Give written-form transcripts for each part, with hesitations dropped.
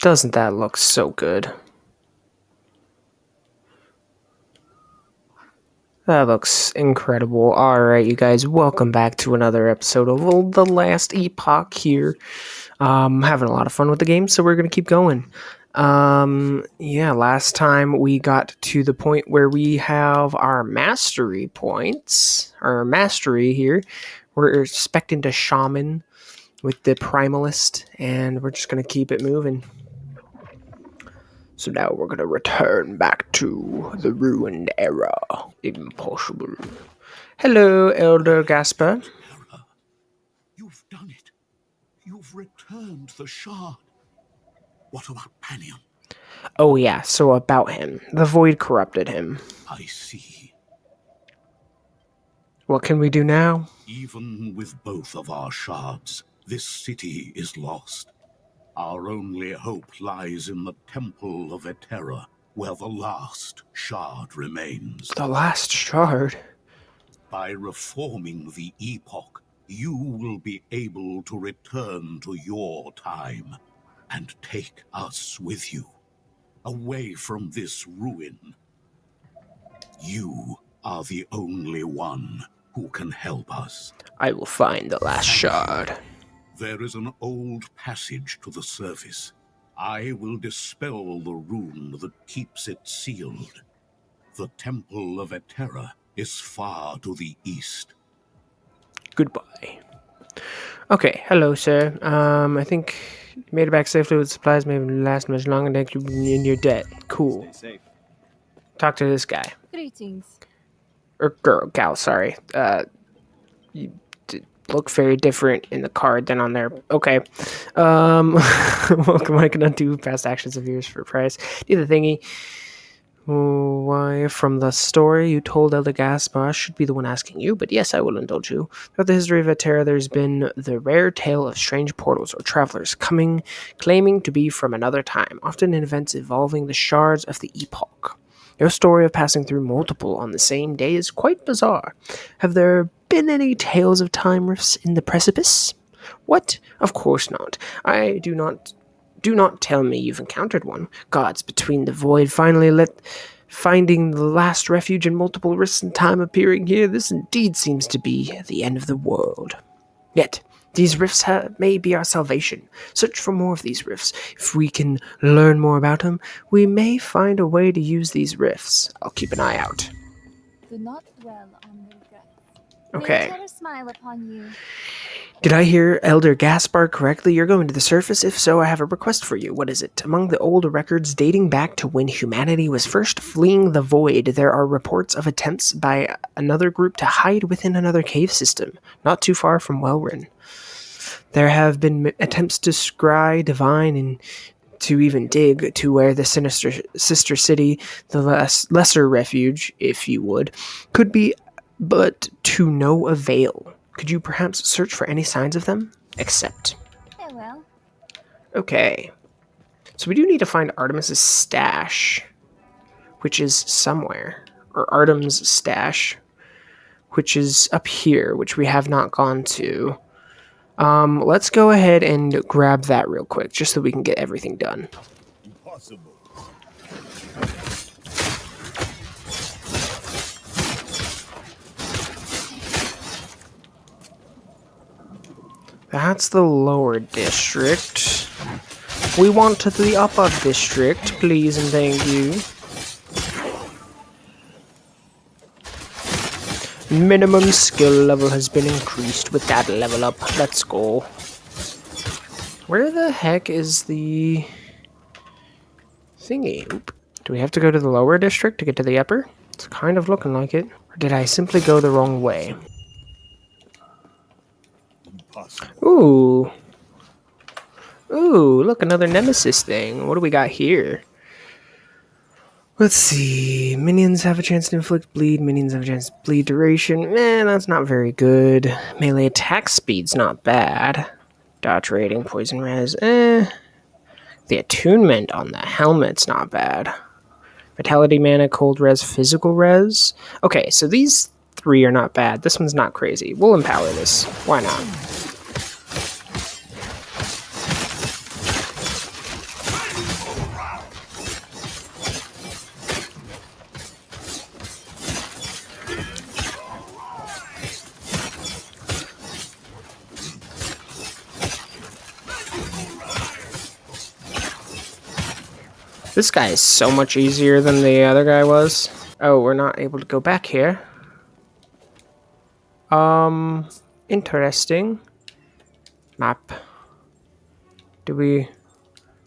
Doesn't that look so good? That looks incredible. Alright, you guys, welcome back to another episode of The Last Epoch here. Having a lot of fun with the game, so we're going to keep going. Yeah, last time we got to the point where we have our mastery points, our mastery here. We're expecting to shaman with the Primalist, and we're just going to keep it moving. So now we're going to return back to the ruined era. Impossible. Hello, Elder Gaspar. Terror. You've done it. You've returned the shard. What about Panion? Oh yeah, so about him. The void corrupted him. I see. What can we do now? Even with both of our shards, this city is lost. Our only hope lies in the Temple of Eterra, where the last shard remains. The last shard? By reforming the Epoch, you will be able to return to your time and take us with you, away from this ruin. You are the only one who can help us. I will find the last shard. There is an old passage to the surface. I will dispel the rune that keeps it sealed. The Temple of Eterra is far to the east. Goodbye. Okay, hello, sir. I think you made it back safely with supplies. Maybe last much longer than you in your debt. Cool. Stay safe. Talk to this guy. Greetings. Or gal, sorry. You look very different in the card than on there. Okay. Welcome. I can undo past actions of yours for a price. Do the thingy. Why, from the story you told Elder Gaspar, should be the one asking you, but yes, I will indulge you. Throughout the history of Eterra, there's been the rare tale of strange portals or travelers claiming to be from another time, often in events involving the shards of the Epoch. Your story of passing through multiple on the same day is quite bizarre. Have there been any tales of time rifts in the precipice? What? Of course not. Do not tell me you've encountered one. Gods between the void finding the last refuge in multiple rifts in time appearing here. This indeed seems to be the end of the world. Yet, these rifts may be our salvation. Search for more of these rifts. If we can learn more about them, we may find a way to use these rifts. I'll keep an eye out. Do not dwell on regrets. Okay. May Eterra smile upon you. Did I hear Elder Gaspar correctly? You're going to the surface? If so, I have a request for you. What is it? Among the old records dating back to when humanity was first fleeing the void, there are reports of attempts by another group to hide within another cave system, not too far from Welrin. There have been attempts to scry, divine, and to even dig to where the sinister sister city, the lesser refuge, if you would, could be, but to no avail. Could you perhaps search for any signs of them? Accept. Farewell. Okay. So we do need to find Artemis's stash, which is somewhere. Or Artem's stash, which is up here, which we have not gone to. Let's go ahead and grab that real quick, just so we can get everything done. Impossible. That's the lower district. We want to the upper district, please and thank you. Minimum skill level has been increased with that level up. Let's go. Where the heck is the thingy? Oop. Do we have to go to the lower district to get to the upper? It's kind of looking like it. Or did I simply go the wrong way? Ooh. Ooh, look, another Nemesis thing. What do we got here? Let's see. Minions have a chance to inflict bleed. Minions have a chance to bleed duration. That's not very good. Melee attack speed's not bad. Dodge rating, poison res. The attunement on the helmet's not bad. Vitality mana, cold res, physical res. Okay, so these three are not bad. This one's not crazy. We'll empower this. Why not? This guy is so much easier than the other guy was. Oh, we're not able to go back here. Interesting. Map. Do we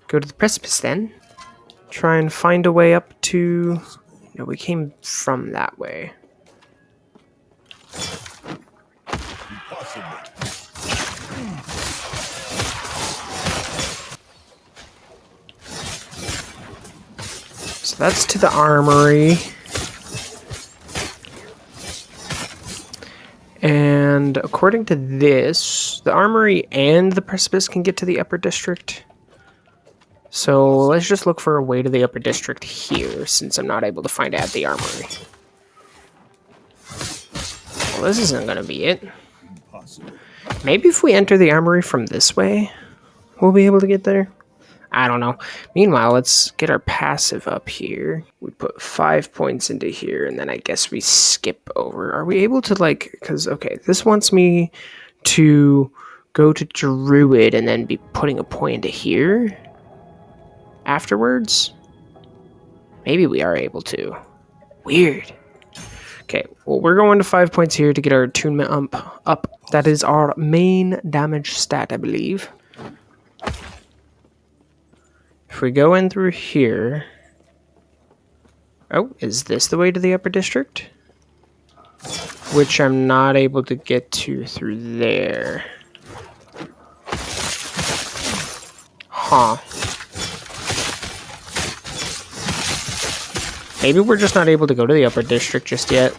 go to the precipice then? Try and find a way up to... No, we came from that way. So that's to the armory. And according to this, the armory and the precipice can get to the upper district. So let's just look for a way to the upper district here, since I'm not able to find it at the armory. Well, this isn't going to be it. Maybe if we enter the armory from this way, we'll be able to get there. I don't know. Meanwhile, let's get our passive up here. We put 5 points into here, and then I guess we skip over. Are we able to, like... Because, okay, this wants me to go to Druid and then be putting a point into here afterwards. Maybe we are able to. Weird. Okay, well, we're going to 5 points here to get our attunement up. That is our main damage stat, I believe. If we go in through here... Oh, is this the way to the upper district? Which I'm not able to get to through there. Huh. Maybe we're just not able to go to the upper district just yet.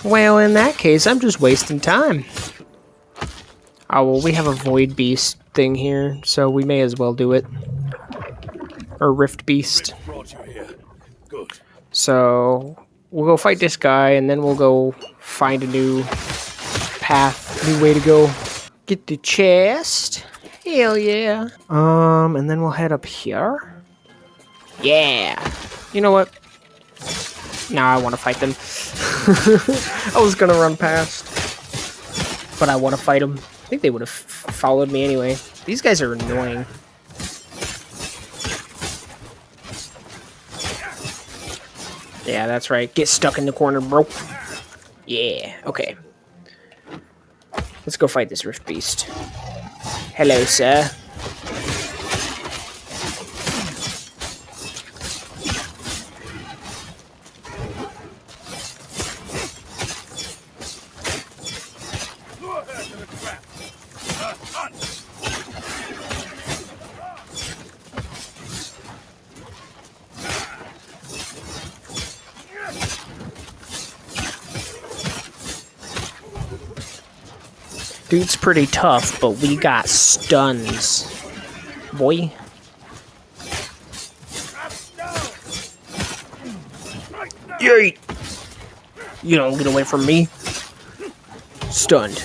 Well, in that case, I'm just wasting time. Oh, well, we have a Void Beast thing here, so we may as well do it. Or Rift Beast. So, we'll go fight this guy, and then we'll go find a new path, new way to go. Get the chest. Hell yeah. And then we'll head up here. Yeah. You know what? Now I want to fight them. I was gonna run past, but I want to fight them. I think they would have followed me anyway. These guys are annoying. Yeah, that's right. Get stuck in the corner, bro. Yeah, okay. Let's go fight this Rift Beast. Hello, sir. Dude's pretty tough, but we got stuns. Boy. Yeet! You don't get away from me. Stunned.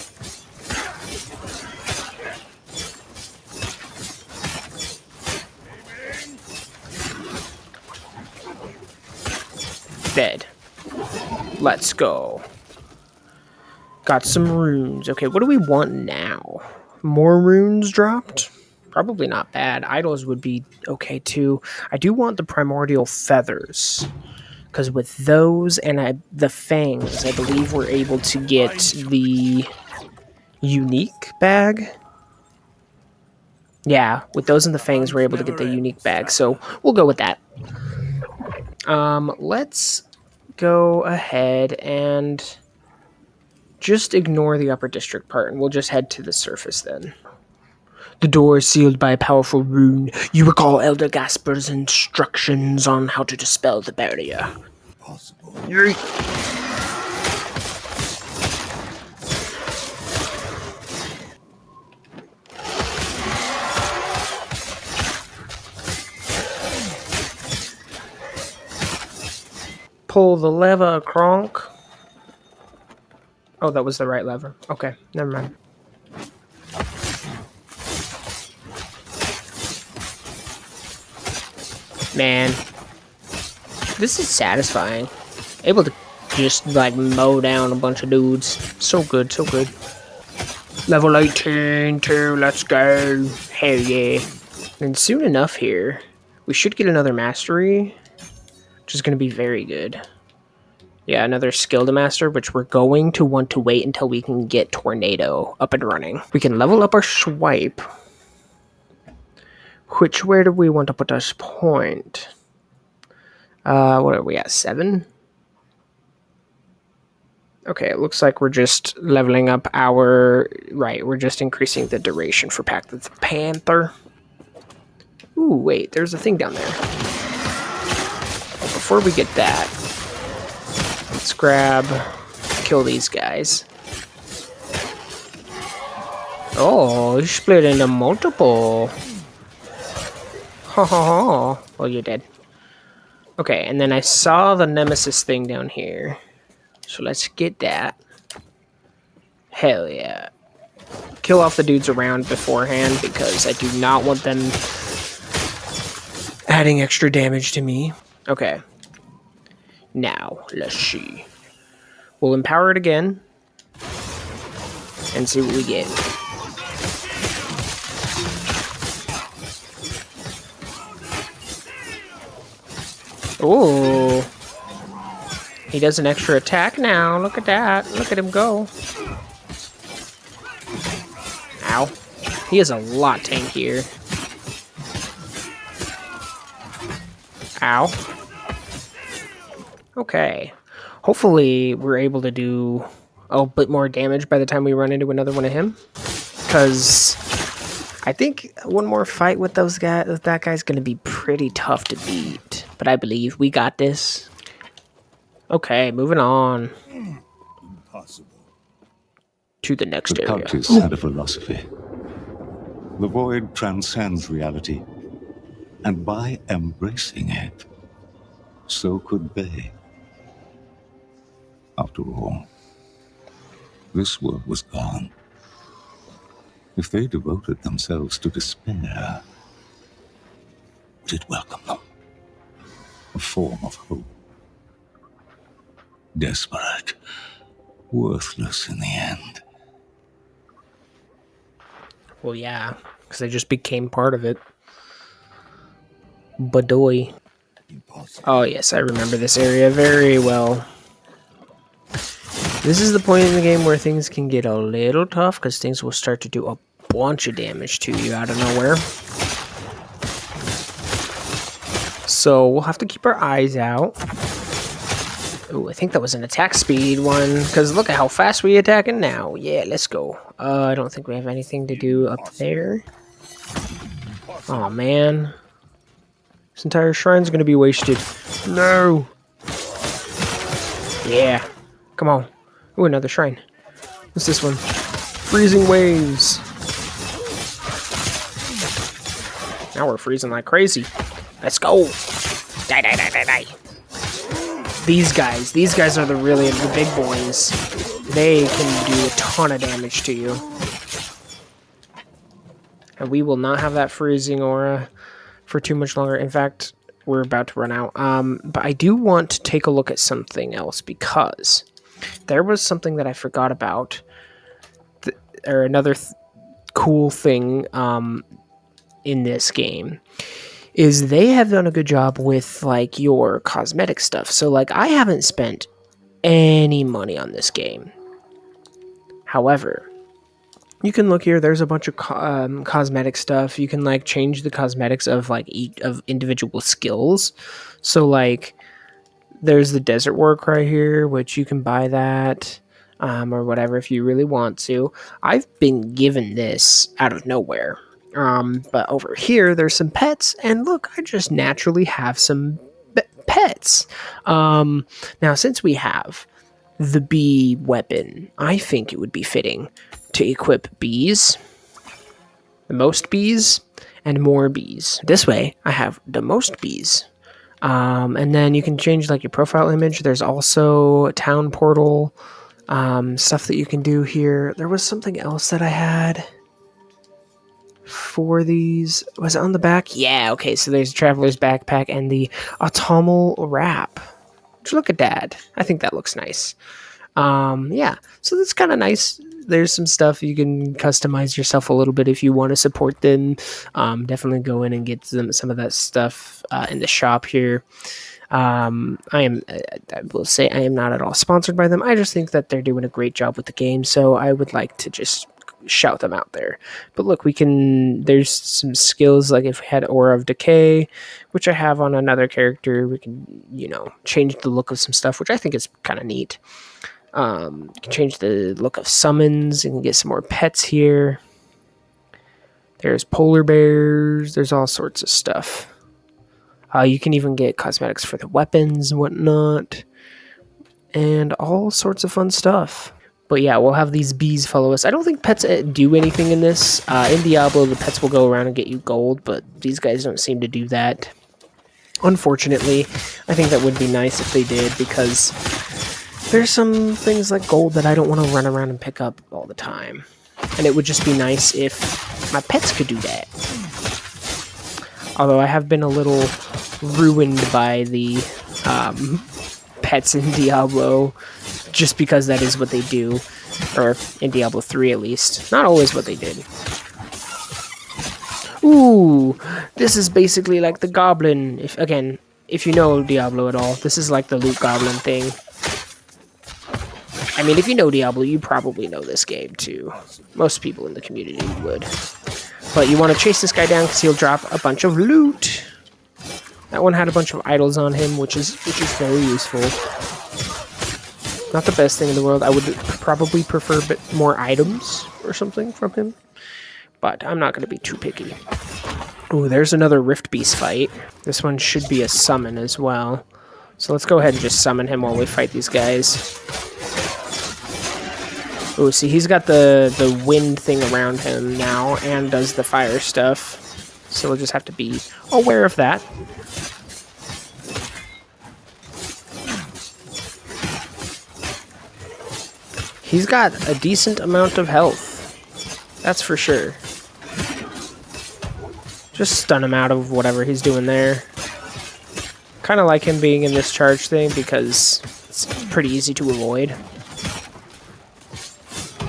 Dead. Let's go. Got some runes. Okay, what do we want now? More runes dropped? Probably not bad. Idols would be okay too. I do want the primordial feathers. Because with those and the fangs, I believe we're able to get the unique bag. Yeah, with those and the fangs, we're able to get the unique bag. So we'll go with that. Let's go ahead and just ignore the upper district part, and we'll just head to the surface then. The door is sealed by a powerful rune. You recall Elder Gasper's instructions on how to dispel the barrier. Possible. Pull the lever, Kronk. Oh, that was the right lever. Okay, never mind. Man, this is satisfying. Able to just, like, mow down a bunch of dudes. So good, so good. Level 18, too, let's go. Hell yeah. And soon enough here, We should get another mastery, which is going to be very good. Yeah, another skill to master, which we're going to want to wait until we can get Tornado up and running. We can level up our swipe. Where do we want to put this point? What are we at? 7? Okay, it looks like we're just leveling up our... Right, we're just increasing the duration for Pact of the Panther. Ooh, wait, there's a thing down there. Before we get that, let's kill these guys. Oh, you split into multiple. Ha ha ha. Well, you're dead. Okay, and then I saw the Nemesis thing down here. So let's get that. Hell yeah. Kill off the dudes around beforehand because I do not want them adding extra damage to me. Okay. Now, let's see. We'll empower it again. And see what we get. Ooh. He does an extra attack now. Look at that. Look at him go. Ow. He is a lot tankier. Ow. Okay. Hopefully we're able to do a bit more damage by the time we run into another one of him. Because I think one more fight with that guy's going to be pretty tough to beat. But I believe we got this. Okay, moving on. Impossible. To the next The area. cultists had a philosophy. The void transcends reality, and by embracing it, so could they. After all, this world was gone. If they devoted themselves to despair, would it welcome them? A form of hope. Desperate, worthless in the end. Well, yeah, because they just became part of it. Badoy. Oh, yes, I remember this area very well. This is the point in the game where things can get a little tough, because things will start to do a bunch of damage to you out of nowhere. So we'll have to keep our eyes out. Oh, I think that was an attack speed one, because look at how fast we attacking now. Yeah, let's go. I don't think we have anything to do up there. Oh, man. This entire shrine's going to be wasted. No! Yeah. Come on. Ooh, another shrine. What's this one? Freezing waves. Now we're freezing like crazy. Let's go. Die, die, die, die, die. These guys are the big boys. They can do a ton of damage to you. And we will not have that freezing aura for too much longer. In fact, we're about to run out. But I do want to take a look at something else, because there was something that I forgot about. Or another cool thing in this game is they have done a good job with like your cosmetic stuff. So like I haven't spent any money on this game. However, you can look here. There's a bunch of cosmetic stuff. You can like change the cosmetics of like each of individual skills. So like there's the desert work right here, which you can buy that or whatever if you really want to. I've been given this out of nowhere. But over here, there's some pets, and look, I just naturally have some pets. Now, since we have the bee weapon, I think it would be fitting to equip bees, the most bees, and more bees. This way, I have the most bees. And then you can change like your profile image. There's also a town portal, stuff that you can do here. There was something else that I had for these. Was it on the back? Yeah, okay, so there's a traveler's backpack and the autumnal wrap. Look at that. I think that looks nice. Yeah, so that's kind of nice. there's some stuff you can customize yourself a little bit if you want to support them. Definitely go in and get some of that stuff in the shop here. I will say I am not at all sponsored by them. I just think that they're doing a great job with the game, so I would like to just shout them out there. But look, there's some skills, like if we had Aura of Decay, which I have on another character, we can, change the look of some stuff, which I think is kind of neat. You can change the look of summons. You can get some more pets here. There's polar bears. There's all sorts of stuff. You can even get cosmetics for the weapons and whatnot. And all sorts of fun stuff. But yeah, we'll have these bees follow us. I don't think pets do anything in this. In Diablo, the pets will go around and get you gold, but these guys don't seem to do that. Unfortunately, I think that would be nice if they did, because there's some things like gold that I don't want to run around and pick up all the time. And it would just be nice if my pets could do that. Although I have been a little ruined by the pets in Diablo, just because that is what they do. Or in Diablo 3 at least. Not always what they did. Ooh, this is basically like the goblin. If you know Diablo at all, this is like the loot goblin thing. I mean, if you know Diablo, you probably know this game too. Most people in the community would. But you want to chase this guy down because he'll drop a bunch of loot. That one had a bunch of idols on him, which is very useful. Not the best thing in the world. I would probably prefer a bit more items or something from him. But I'm not going to be too picky. Ooh, there's another Rift Beast fight. This one should be a summon as well. So let's go ahead and just summon him while we fight these guys. Ooh, see, he's got the wind thing around him now and does the fire stuff. So we'll just have to be aware of that. He's got a decent amount of health. That's for sure. Just stun him out of whatever he's doing there. Kind of like him being in this charge thing because it's pretty easy to avoid.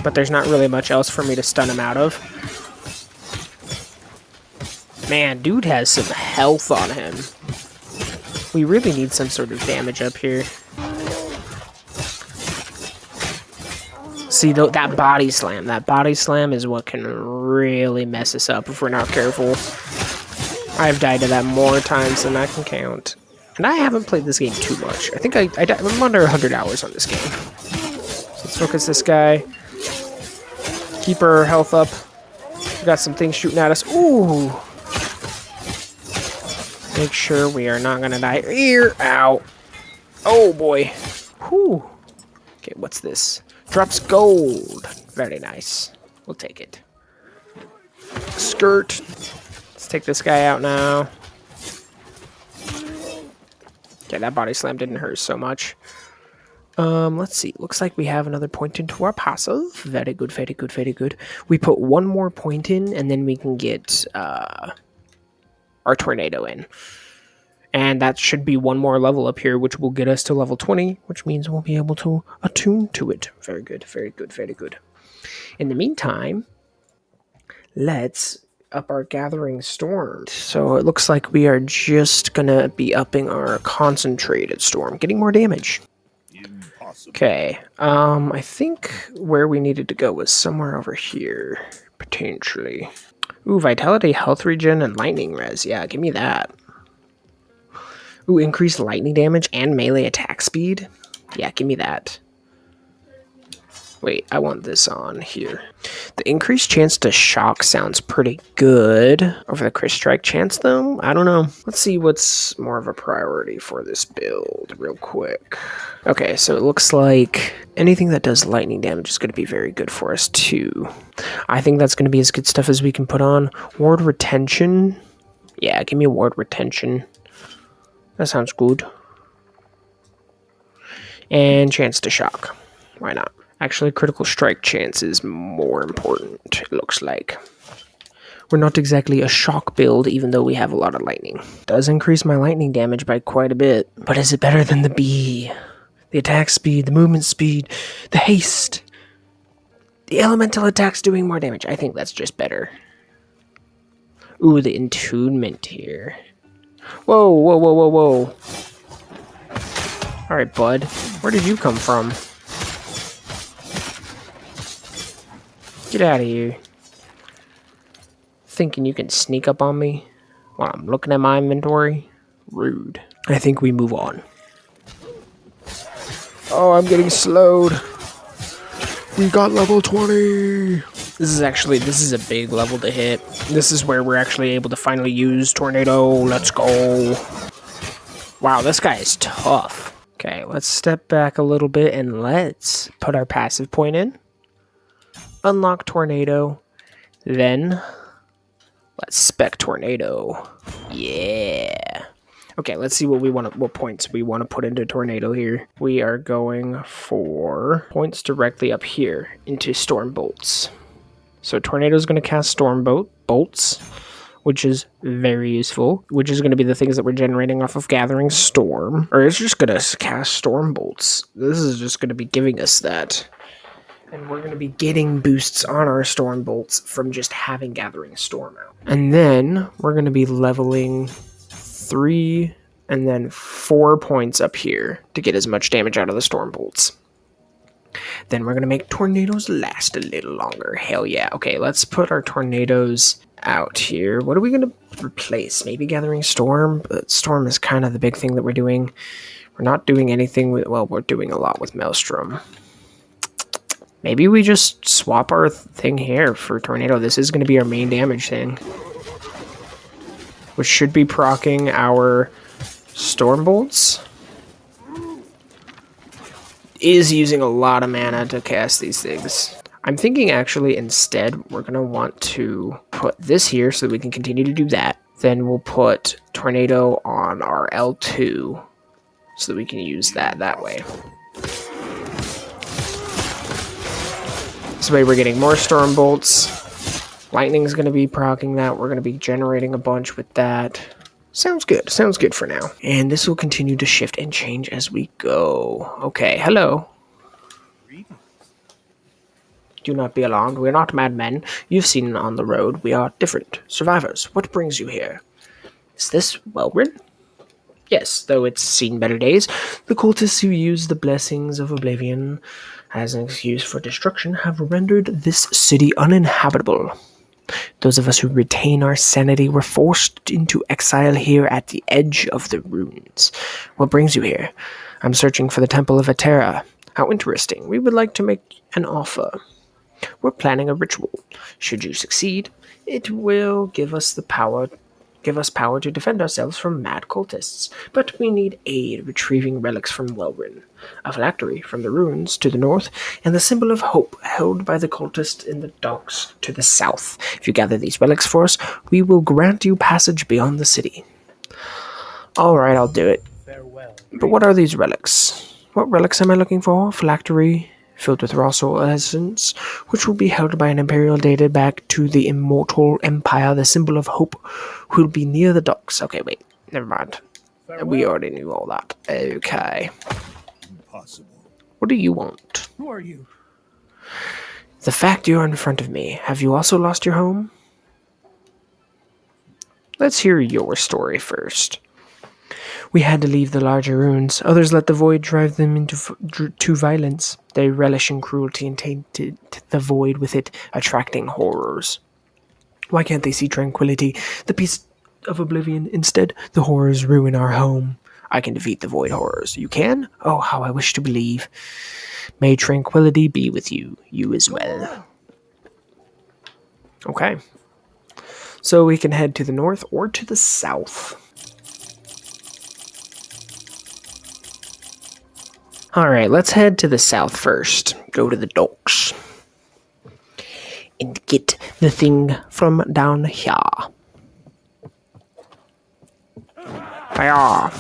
But there's not really much else for me to stun him out of. Man, dude has some health on him. We really need some sort of damage up here. See, that body slam. That body slam is what can really mess us up if we're not careful. I've died to that more times than I can count. And I haven't played this game too much. I think I'm under 100 hours on this game. So let's focus this guy. Keep our health up. We got some things shooting at us. Ooh. Make sure we are not going to die. Here. Ow. Oh, boy. Whew. Okay, what's this? Drops gold. Very nice. We'll take it. Skirt. Let's take this guy out now. Okay, that body slam didn't hurt so much. Let's see. Looks like we have another point into our passive. Very good, very good, very good. We put one more point in, and then we can get our tornado in. And that should be one more level up here, which will get us to level 20, which means we'll be able to attune to it. Very good, very good, very good. In the meantime, let's up our Gathering Storm. So it looks like we are just going to be upping our Concentrated Storm, getting more damage. Okay, I think where we needed to go was somewhere over here, potentially. Ooh, Vitality, Health Regen, and Lightning Res. Yeah, give me that. Ooh, increased lightning damage and melee attack speed. Yeah, give me that. Wait, I want this on here. The increased chance to shock sounds pretty good. Over the crit strike chance, though? I don't know. Let's see what's more of a priority for this build real quick. Okay, so it looks like anything that does lightning damage is going to be very good for us, too. I think that's going to be as good stuff as we can put on. Ward retention. Yeah, give me ward retention. That sounds good. And chance to shock. Why not? Actually, critical strike chance is more important, it looks like. We're not exactly a shock build, even though we have a lot of lightning. It does increase my lightning damage by quite a bit. But is it better than the bee? The attack speed, the movement speed, the haste. The elemental attack's doing more damage. I think that's just better. Ooh, the entombment here. Whoa, whoa, whoa, whoa, whoa. Alright, bud. Where did you come from? Get out of here. Thinking you can sneak up on me while I'm looking at my inventory? Rude. I think we move on. Oh, I'm getting slowed. We got level 20. This is a big level to hit. This is where we're actually able to finally use Tornado. Let's go. Wow, this guy is tough. Okay, let's step back a little bit and let's put our passive point in. Unlock Tornado. Then, let's spec Tornado. Yeah. Okay, let's see what points we want to put into Tornado here. We are going for points directly up here into Storm Bolts. So Tornado is going to cast Storm Bolts, which is very useful, which is going to be the things that we're generating off of Gathering Storm. Or it's just going to cast Storm Bolts. This is just going to be giving us that. And we're going to be getting boosts on our Storm Bolts from just having Gathering Storm out. And then we're going to be leveling 3 and then 4 points up here to get as much damage out of the Storm Bolts. Then we're going to make Tornadoes last a little longer. Hell yeah. Okay, let's put our Tornadoes out here. What are we going to replace? Maybe Gathering Storm? But Storm is kind of the big thing that we're doing. We're not doing anything with... Well, we're doing a lot with Maelstrom. Maybe we just swap our thing here for Tornado. This is going to be our main damage thing, which should be proccing our Storm Bolts. Is using a lot of mana to cast these things. I'm thinking actually instead we're going to want to put this here so that we can continue to do that. Then we'll put Tornado on our L2 so that we can use that way. This way we're getting more Storm Bolts. Lightning's going to be proccing that. We're going to be generating a bunch with that. Sounds good. Sounds good for now. And this will continue to shift and change as we go. Okay, hello. Do not be alarmed. We're not madmen. You've seen on the road. We are different. Survivors. What brings you here? Is this Welrin? Yes, though it's seen better days. The cultists who use the blessings of Oblivion as an excuse for destruction have rendered this city uninhabitable. Those of us who retain our sanity were forced into exile here at the edge of the ruins. What brings you here? I'm searching for the Temple of Atera. How interesting. We would like to make an offer. We're planning a ritual. Should you succeed, it will give us power to defend ourselves from mad cultists. But we need aid retrieving relics from Welrin, a phylactery from the ruins to the north, and the symbol of hope held by the cultists in the docks to the south. If you gather these relics for us, we will grant you passage beyond the city. Alright, I'll do it. Farewell. But what are these relics? What relics am I looking for? Phylactery filled with raw soul essence, which will be held by an imperial dated back to the immortal empire, the symbol of hope, who will be near the docks. Okay, wait, never mind. Farewell. We already knew all that. Okay. Impossible. What do you want? Who are you? The fact you're in front of me. Have you also lost your home? Let's hear your story first. We had to leave the larger ruins. Others let the void drive them to violence. They relish in cruelty and tainted the void with it, attracting horrors. Why can't they see tranquility, the peace of oblivion? Instead, the horrors ruin our home. I can defeat the void horrors. You can? Oh, how I wish to believe. May tranquility be with you. You as well. Okay. So we can head to the north or to the south. Alright, let's head to the south first. Go to the docks. And get the thing from down here. Fire.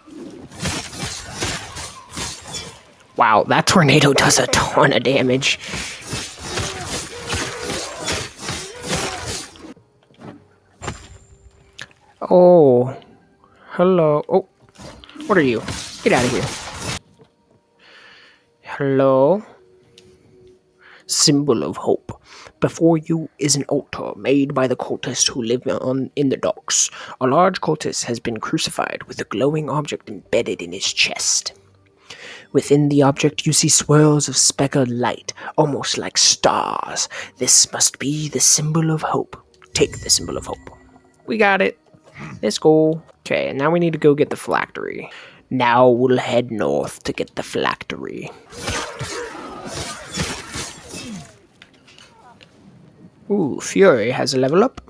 Wow, that tornado does a ton of damage. Oh. Hello. Oh. What are you? Get out of here. Hello? Symbol of hope. Before you is an altar made by the cultists who live in the docks. A large cultist has been crucified with a glowing object embedded in his chest. Within the object you see swirls of speckled light, almost like stars. This must be the symbol of hope. Take the symbol of hope. We got it. Let's go. Okay, and now we need to go get the phylactery. Now we'll head north to get the phylactery. Ooh, Fury has a level up.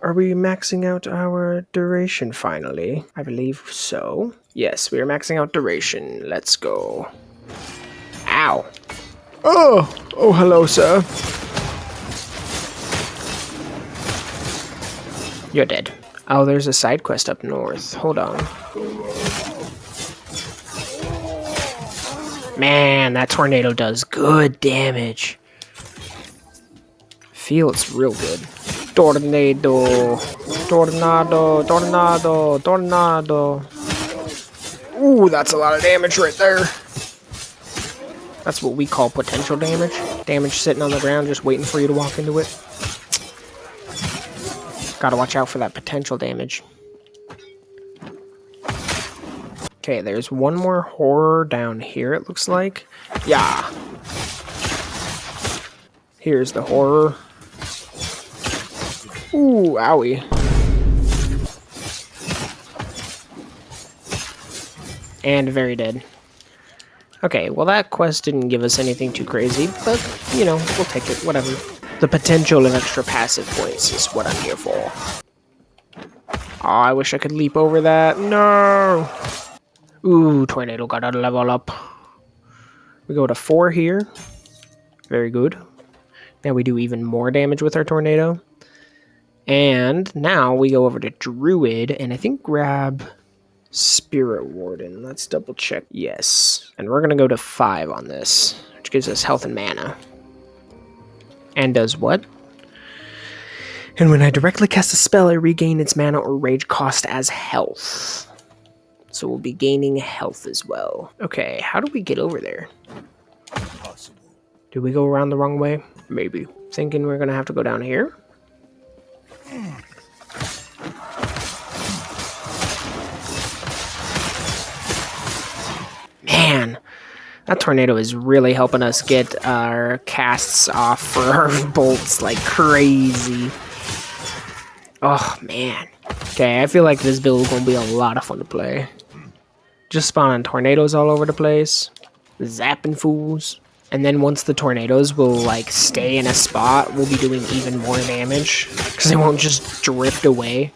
Are we maxing out our duration finally? I believe so. Yes, we are maxing out duration. Let's go. Ow. Oh, hello, sir. You're dead. Oh, there's a side quest up north. Hold on. Man, that tornado does good damage. Feels real good. Tornado. Tornado. Tornado. Tornado. Ooh, that's a lot of damage right there. That's what we call potential damage. Damage sitting on the ground just waiting for you to walk into it. Gotta watch out for that potential damage. Okay, there's one more horror down here, it looks like. Yeah. Here's the horror. Ooh, owie. And very dead. Okay, well that quest didn't give us anything too crazy, but, you know, we'll take it, whatever. The potential of extra passive points is what I'm here for. Oh, I wish I could leap over that. No! Ooh, tornado got a level up. We go to 4 here. Very good. Now we do even more damage with our tornado. And now we go over to Druid and I think grab Spirit Warden. Let's double check. Yes. And we're going to go to 5 on this, which gives us health and mana. And does what? And when I directly cast a spell, I regain its mana or rage cost as health. So we'll be gaining health as well. Okay, how do we get over there? Impossible. Did we go around the wrong way? Maybe. Thinking we're going to have to go down here? Man, that tornado is really helping us get our casts off for our bolts like crazy. Oh, man. Okay, I feel like this build is going to be a lot of fun to play. Just spawning tornadoes all over the place. Zapping fools. And then once the tornadoes will, like, stay in a spot, we'll be doing even more damage. Because they won't just drift away.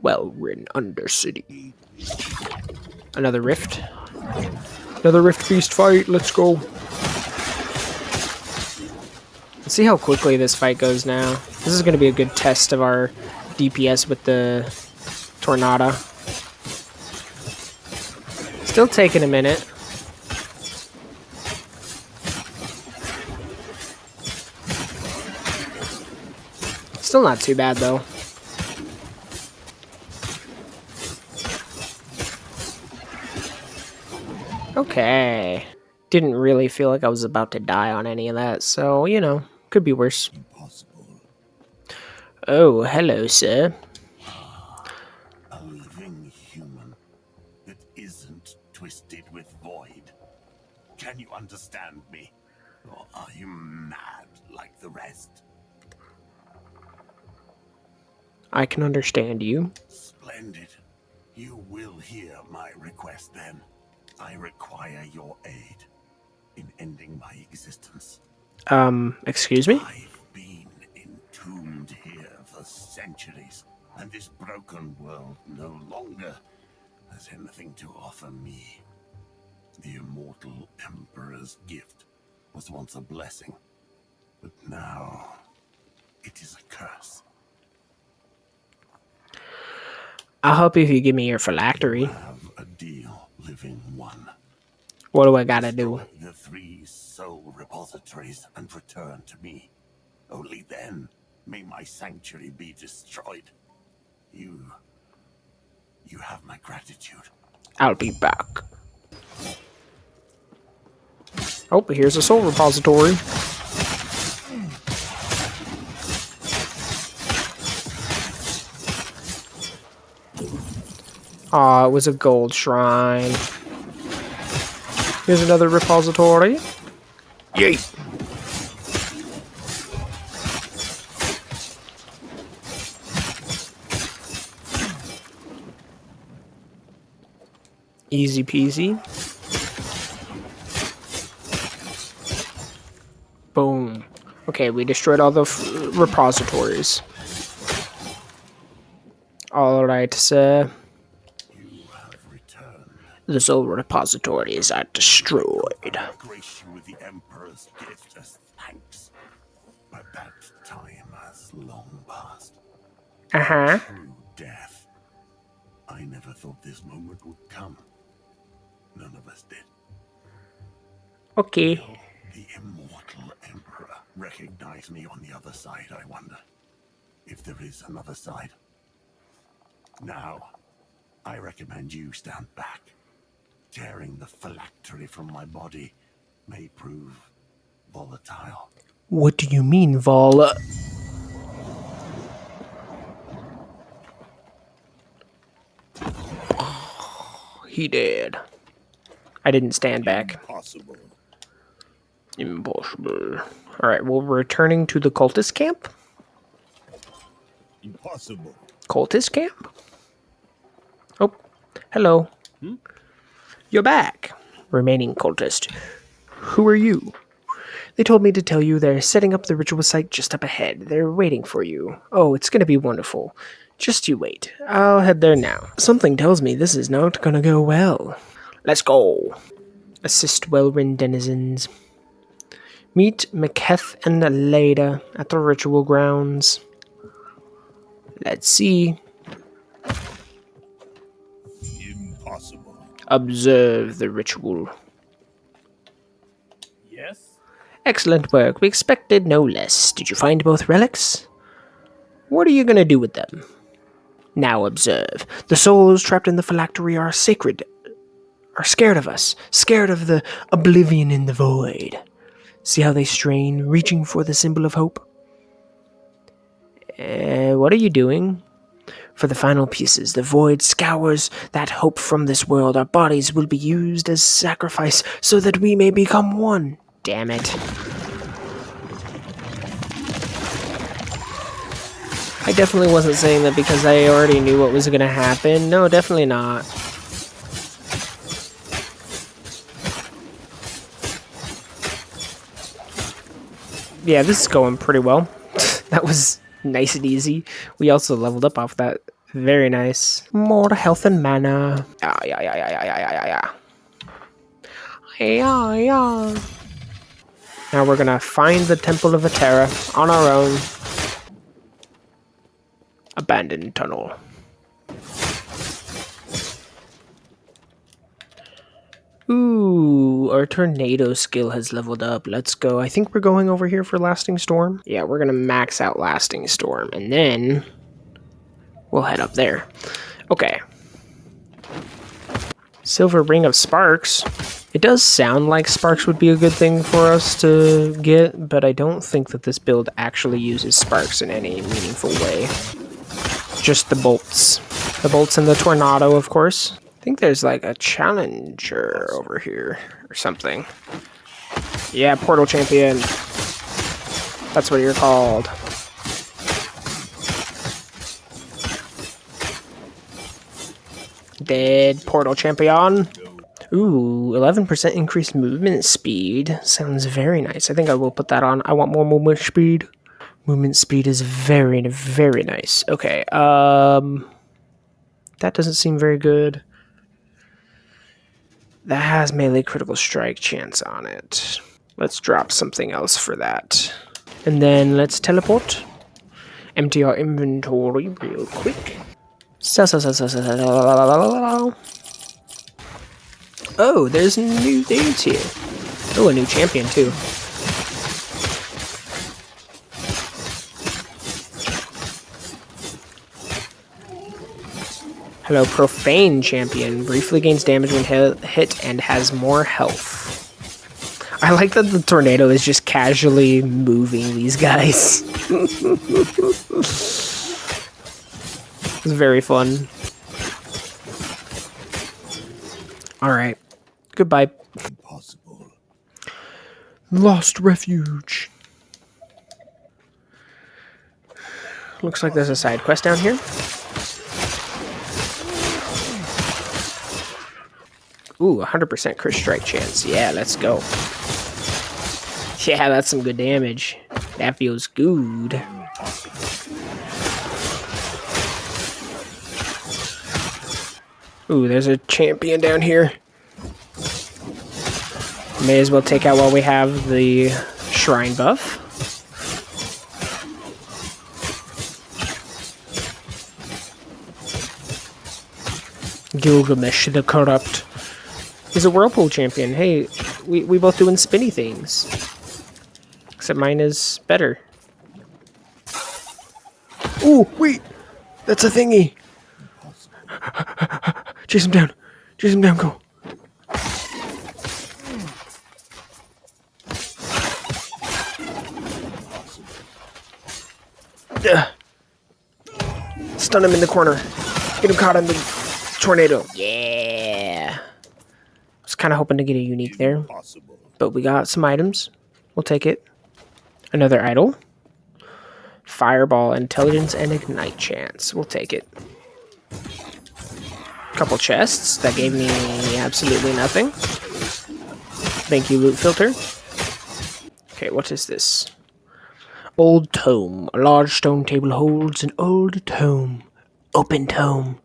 Well-ridden Undercity. Another rift. Another rift beast fight. Let's go. Let's see how quickly this fight goes now. This is going to be a good test of our DPS with the Tornado. Still taking a minute. Still not too bad, though. Okay. Didn't really feel like I was about to die on any of that, so, you know, could be worse. Impossible. Oh, hello, sir. A living human that isn't twisted with void. Can you understand me? Or are you mad like the rest? I can understand you. Splendid. You will hear my request then. I require your aid in ending my existence. Excuse me? I've been entombed here for centuries, and this broken world no longer has anything to offer me. The immortal Emperor's gift was once a blessing, but now it is a curse. I'll help you if you give me your phylactery. Have a deal, living one. What do I gotta do? Destroy the 3 soul repositories and return to me. Only then may my sanctuary be destroyed. You have my gratitude. I'll be back. Oh, here's a soul repository. Aw, it was a gold shrine. Here's another repository. Yay! Easy peasy. Boom. Okay, we destroyed all the repositories. Alright, sir. You have returned. The soul repositories are destroyed. I grace you with the Emperor's gift as thanks. But that time has long passed. Uh-huh. True death. I never thought this moment would come. None of us did. Okay. The immortal Emperor recognize me on the other side, I wonder. If there is another side. Now, I recommend you stand back. Tearing the phylactery from my body may prove volatile. What do you mean, Vala? He did. I didn't stand back. Impossible. Impossible. Alright, well, we're returning to the cultist camp. Impossible. Cultist camp? Oh, hello. You're back. Remaining cultist. Who are you? They told me to tell you they're setting up the ritual site just up ahead. They're waiting for you. Oh, it's gonna be wonderful. Just you wait. I'll head there now. Something tells me this is not gonna go well. Let's go. Assist well-ridden denizens. Meet Maketh and Leda at the ritual grounds. Let's see. Impossible. Observe the ritual. Yes? Excellent work. We expected no less. Did you find both relics? What are you gonna do with them? Now observe. The souls trapped in the phylactery are sacred. Are scared of us. Scared of the oblivion in the void. See how they strain, reaching for the symbol of hope? What are you doing? For the final pieces, the void scours that hope from this world. Our bodies will be used as sacrifice so that we may become one. Damn it. I definitely wasn't saying that because I already knew what was going to happen. No, definitely not. Yeah, this is going pretty well. That was nice and easy. We also leveled up off that. Very nice. More health and mana. Yeah. Now we're gonna find the Temple of Atera on our own. Abandoned tunnel. Ooh, our tornado skill has leveled up. Let's go. I think we're going over here for Lasting Storm. Yeah, we're gonna max out Lasting Storm, and then we'll head up there. Okay. Silver Ring of Sparks. It does sound like Sparks would be a good thing for us to get, but I don't think that this build actually uses Sparks in any meaningful way. Just the bolts. The bolts and the Tornado, of course. I think there's like a challenger over here or something. Yeah, Portal Champion. That's what you're called. Dead Portal Champion. Ooh, 11% increased movement speed. Sounds very nice. I think I will put that on. I want more movement speed. Movement speed is very, very nice. Okay, that doesn't seem very good. That has melee critical strike chance on it. Let's drop something else for that. And then let's teleport. Empty our inventory real quick. Oh, there's new things here. Oh, a new champion too. Hello, Profane Champion. Briefly gains damage when hit and has more health. I like that the tornado is just casually moving these guys. It's very fun. All right. Goodbye. Impossible. Lost refuge. Looks like there's a side quest down here. Ooh, 100% crit strike chance. Yeah, let's go. Yeah, that's some good damage. That feels good. Ooh, there's a champion down here. May as well take out while we have the shrine buff. Gilgamesh the Corrupt. He's a Whirlpool champion. Hey, we both doing spinny things. Except mine is better. Ooh, wait! That's a thingy! Chase him down. Chase him down, go. Stun him in the corner. Get him caught in the tornado. Yeah. I was kind of hoping to get a unique there. Impossible. But we got some items. We'll take it. Another idol. Fireball, intelligence, and ignite chance. We'll take it. Couple chests. That gave me absolutely nothing. Thank you, loot filter. Okay, what is this? Old tome. A large stone table holds an old tome. Open tome.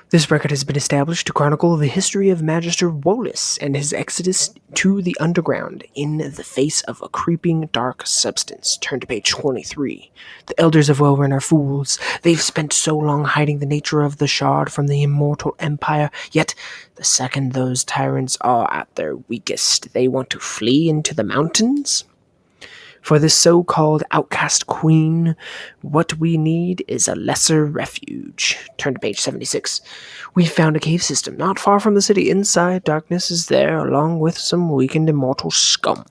This record has been established to chronicle the history of Magister Wolus and his exodus to the underground in the face of a creeping dark substance. Turn to page 23. The elders of Welwyn are fools. They've spent so long hiding the nature of the shard from the immortal empire, yet the second those tyrants are at their weakest, they want to flee into the mountains? For this so-called outcast queen, what we need is a lesser refuge. Turn to page 76. We found a cave system not far from the city. Inside, darkness is there, along with some weakened immortal scum.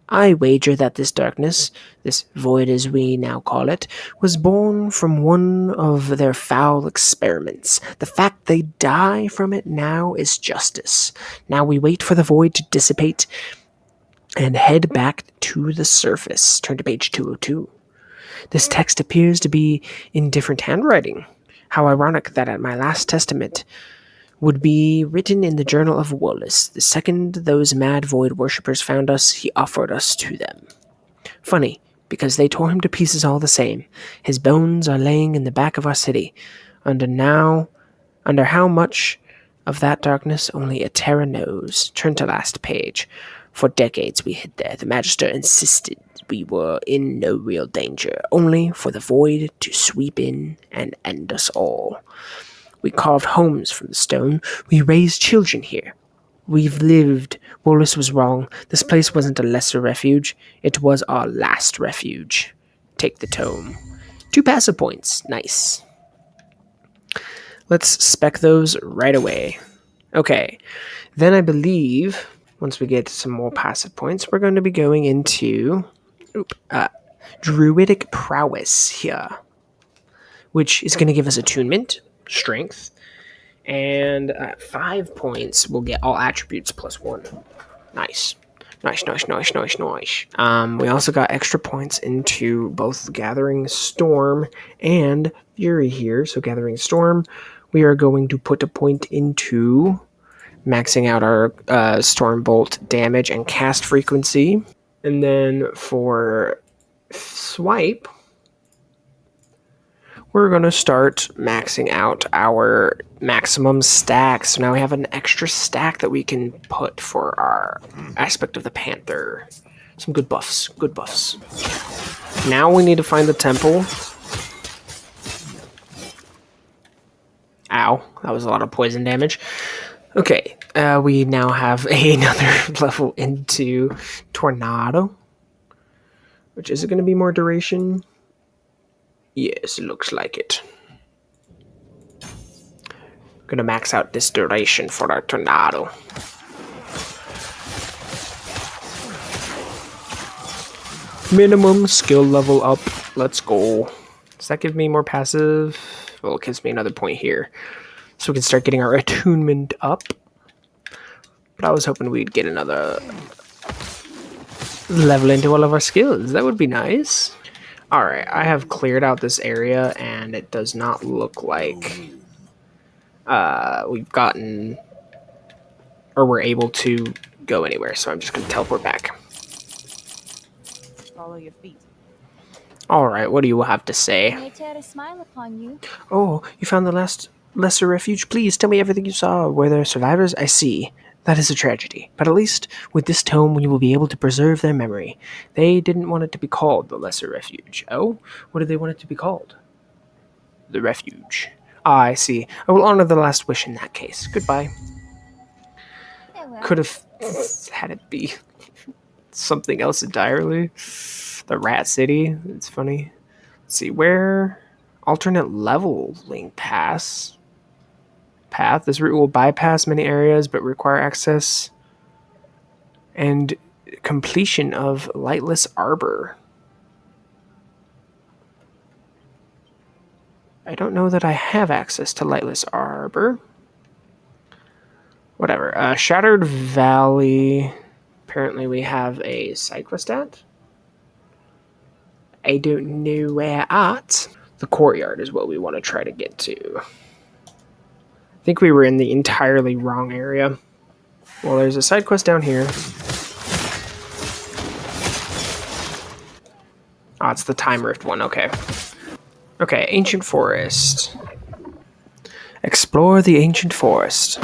I wager that this darkness, this void as we now call it, was born from one of their foul experiments. The fact they die from it now is justice. Now we wait for the void to dissipate and head back to the surface. Turn to page 202. This text appears to be in different handwriting. How ironic that at my last testament would be written in the journal of Wolus. The second those mad void worshippers found us, he offered us to them. Funny, because they tore him to pieces all the same. His bones are laying in the back of our city. Under how much of that darkness only a Terra knows. Turn to last page. For decades we hid there. The Magister insisted we were in no real danger, only for the void to sweep in and end us all. We carved homes from the stone. We raised children here. We've lived. Wolus was wrong. This place wasn't a lesser refuge. It was our last refuge. Take the tome. 2 passive points. Nice. Let's spec those right away. Okay. Then I believe, once we get some more passive points, we're going to be going into Druidic Prowess here, which is going to give us attunement, strength, and 5 points will get all attributes plus 1. Nice. Nice. We also got extra points into both Gathering Storm and Fury here. So Gathering Storm, we are going to put a point into maxing out our Stormbolt damage and cast frequency. And then for Swipe, we're going to start maxing out our maximum stack. So now we have an extra stack that we can put for our aspect of the Panther. Some good buffs. Now we need to find the temple. Ow, that was a lot of poison damage. Okay, we now have another level into Tornado. Which is it going to be more duration? Yes, it looks like it. Gonna max out this duration for our Tornado. Minimum skill level up. Let's go. Does that give me more passive? Well, it gives me another point here. So so we can start getting our attunement up. But I was hoping we'd get another level into all of our skills. That would be nice. Alright, I have cleared out this area, and it does not look like we've gotten, or we're able to go anywhere, so I'm just going to teleport back. Follow your feet. Alright, what do you have to say? May Terra smile upon you. Oh, you found the last lesser refuge? Please tell me everything you saw. Were there survivors? I see. That is a tragedy. But at least with this tome, you will be able to preserve their memory. They didn't want it to be called the Lesser Refuge. Oh? What did they want it to be called? The Refuge. Ah, I see. I will honor the last wish in that case. Goodbye. Farewell. Could have had it be something else entirely. The Rat City. It's funny. Let's see, where... Alternate leveling path. This route will bypass many areas but require access and completion of Lightless Arbor. I don't know that I have access to Lightless Arbor. Whatever. Shattered Valley. Apparently we have a side quest at. I don't know where at. The courtyard is what we want to try to get to. I think we were in the entirely wrong area. Well, there's a side quest down here. Oh, it's the Time Rift one, okay. Okay, Ancient Forest. Explore the Ancient Forest.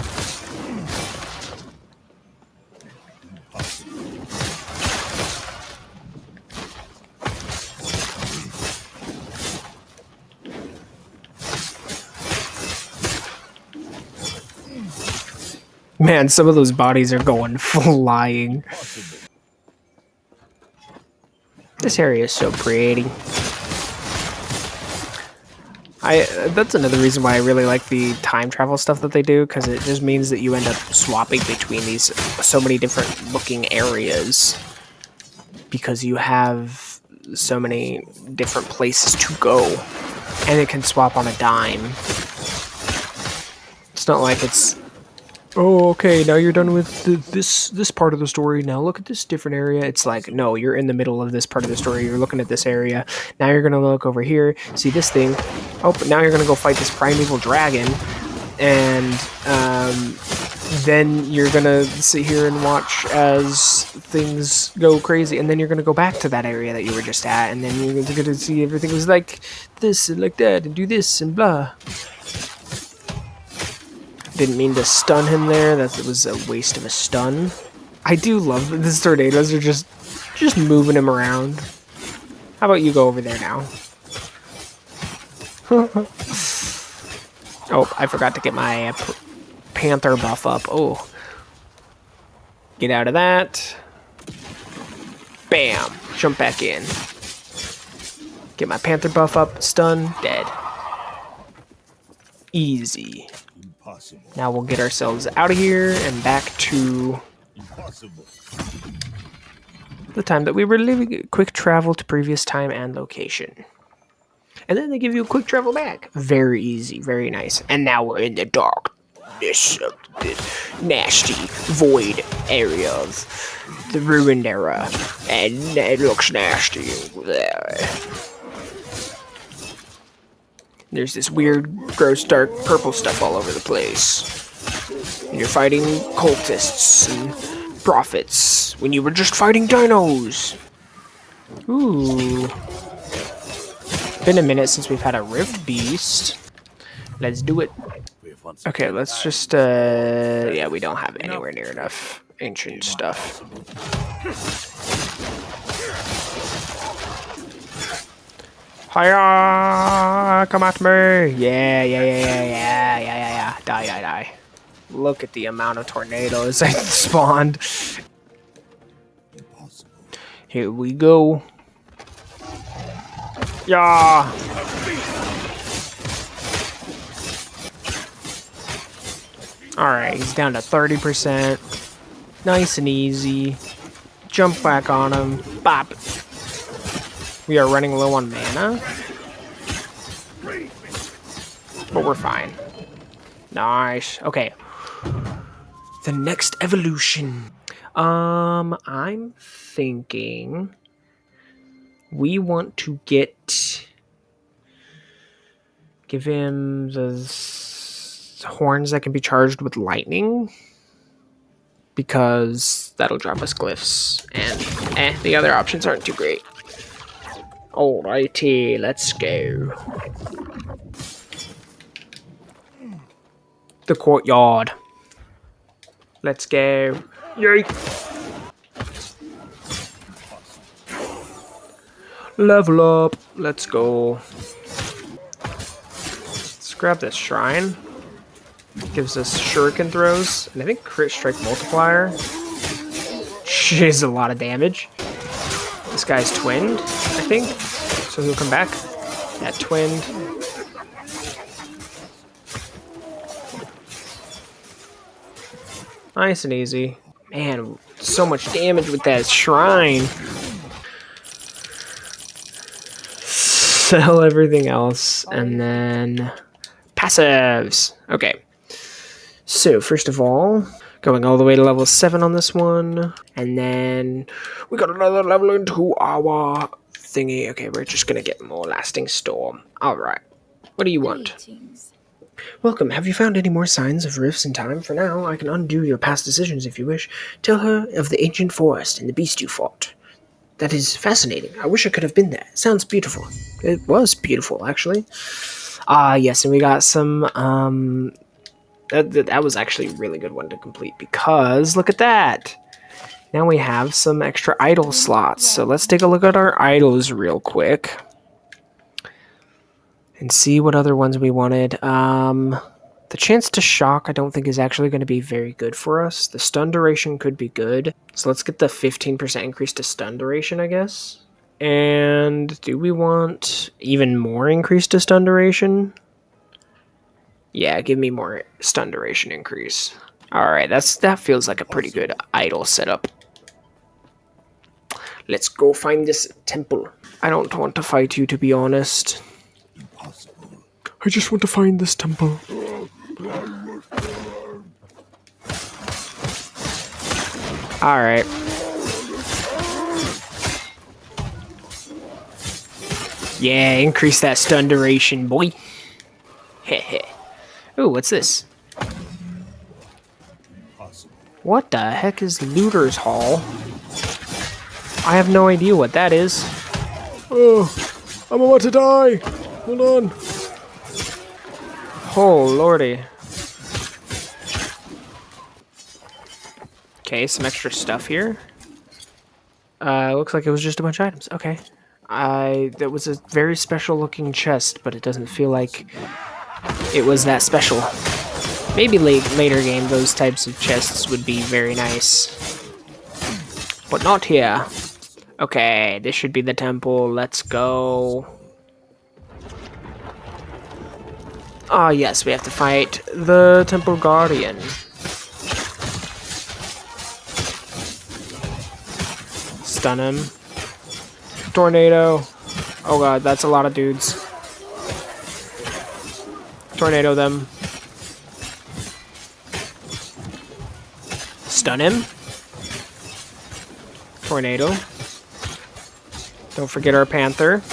Man, some of those bodies are going flying. This area is so pretty. That's another reason why I really like the time travel stuff that they do, because it just means that you end up swapping between these so many different looking areas, because you have so many different places to go, and it can swap on a dime. It's not like it's, oh, okay, now you're done with this part of the story. Now look at this different area. It's like, no, you're in the middle of this part of the story. You're looking at this area. Now you're going to look over here, see this thing. Oh, but now you're going to go fight this primeval dragon. And then you're going to sit here and watch as things go crazy. And then you're going to go back to that area that you were just at. And then you're going to see everything was like this and like that and do this and blah. Didn't mean to stun him there. That was a waste of a stun. I do love that these tornadoes are just moving him around. How about you go over there now? Oh, I forgot to get my Panther buff up. Oh. Get out of that. Bam. Jump back in. Get my Panther buff up. Stun. Dead. Easy. Impossible. Now we'll get ourselves out of here and back to Impossible. the time that we were living. Quick travel to previous time and location. And then they give you a quick travel back. Very easy, very nice. And now we're in the darkness of the nasty void area of the ruined era. And it looks nasty. There's this weird, gross, dark purple stuff all over the place. And you're fighting cultists and prophets when you were just fighting dinos. Ooh. Been a minute since we've had a Rift Beast. Let's do it. Okay, let's just, yeah, we don't have anywhere near enough ancient stuff. Hiya! Come at me! Yeah. Die. Look at the amount of tornadoes that spawned. Here we go. Yeah! Alright, he's down to 30%. Nice and easy. Jump back on him. Bop! We are running low on mana. But we're fine. Nice. Okay. The next evolution. I'm thinking we want to give him the horns that can be charged with lightning, because that'll drop us glyphs, and the other options aren't too great. Alrighty, let's go. The courtyard. Let's go. Yay! Level up. Let's go. Let's grab this shrine. Gives us shuriken throws, and I think crit strike multiplier. Jeez, a lot of damage. This guy's twinned, I think. So he'll come back. Yeah, twinned. Nice and easy. Man, so much damage with that shrine. Sell everything else, and then passives. Okay. So, first of all, going all the way to level 7 on this one. And then we got another level into our thingy. Okay, we're just going to get more lasting storm. Alright. What do you want? Greetings. Welcome. Have you found any more signs of rifts in time? For now, I can undo your past decisions if you wish. Tell her of the ancient forest and the beast you fought. That is fascinating. I wish I could have been there. It sounds beautiful. It was beautiful, actually. Yes, and we got some, That was actually a really good one to complete, because look at that. Now we have some extra idol slots. So let's take a look at our idols real quick and see what other ones we wanted. The chance to shock I don't think is actually going to be very good for us. The stun duration could be good. So let's get the 15% increase to stun duration, I guess. And do we want even more increase to stun duration? Yeah, give me more stun duration increase. Alright, that feels like a pretty good idol setup. Let's go find this temple. I don't want to fight you, to be honest. I just want to find this temple. Alright. Yeah, increase that stun duration, boy. Heh. Ooh, what's this? What the heck is Looter's Hall? I have no idea what that is. Oh, I'm about to die. Hold on. Oh, lordy. Okay, some extra stuff here. Looks like it was just a bunch of items. Okay. That was a very special looking chest, but it doesn't feel like it was that special. Maybe later game, those types of chests would be very nice. But not here. Okay, this should be the temple. Let's go. Ah, yes, we have to fight the Temple Guardian. Stun him. Tornado. Oh god, that's a lot of dudes. Tornado them. Stun him. Tornado. Don't forget our Panther.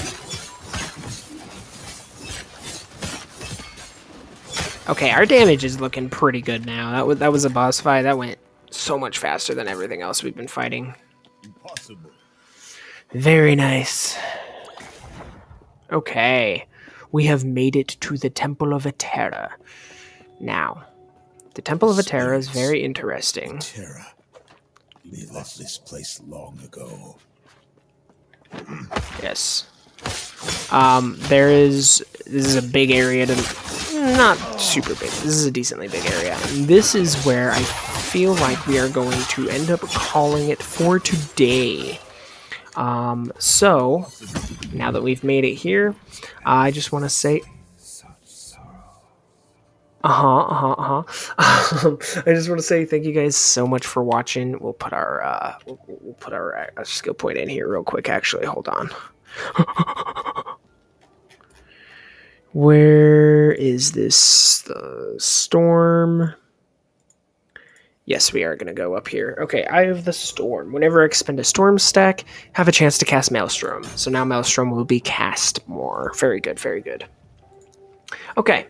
Okay, our damage is looking pretty good now. That was a boss fight. That went so much faster than everything else we've been fighting. Impossible. Very nice. Okay, we have made it to the Temple of Eterra. Now, the Temple of Eterra is very interesting. Terra. We left this place long ago. Yes. This is a big area not super big. This is a decently big area. And this is where I feel like we are going to end up calling it for today. So, now that we've made it here, I just want to say... I just want to say thank you guys so much for watching. We'll put our skill point in here real quick. Actually, hold on. Where is this? The storm. Yes, we are going to go up here. Okay, Eye of the Storm. Whenever I expend a storm stack, have a chance to cast Maelstrom. So now Maelstrom will be cast more. Very good, very good. Okay,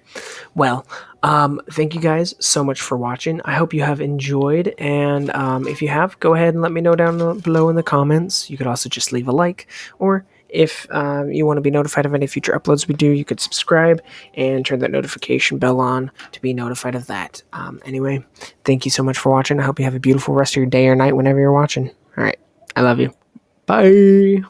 well, thank you guys so much for watching. I hope you have enjoyed, and if you have, go ahead and let me know down below in the comments. You could also just leave a like, or if you want to be notified of any future uploads we do, you could subscribe and turn that notification bell on to be notified of that. Anyway, thank you so much for watching. I hope you have a beautiful rest of your day or night whenever you're watching. All right, I love you. Bye.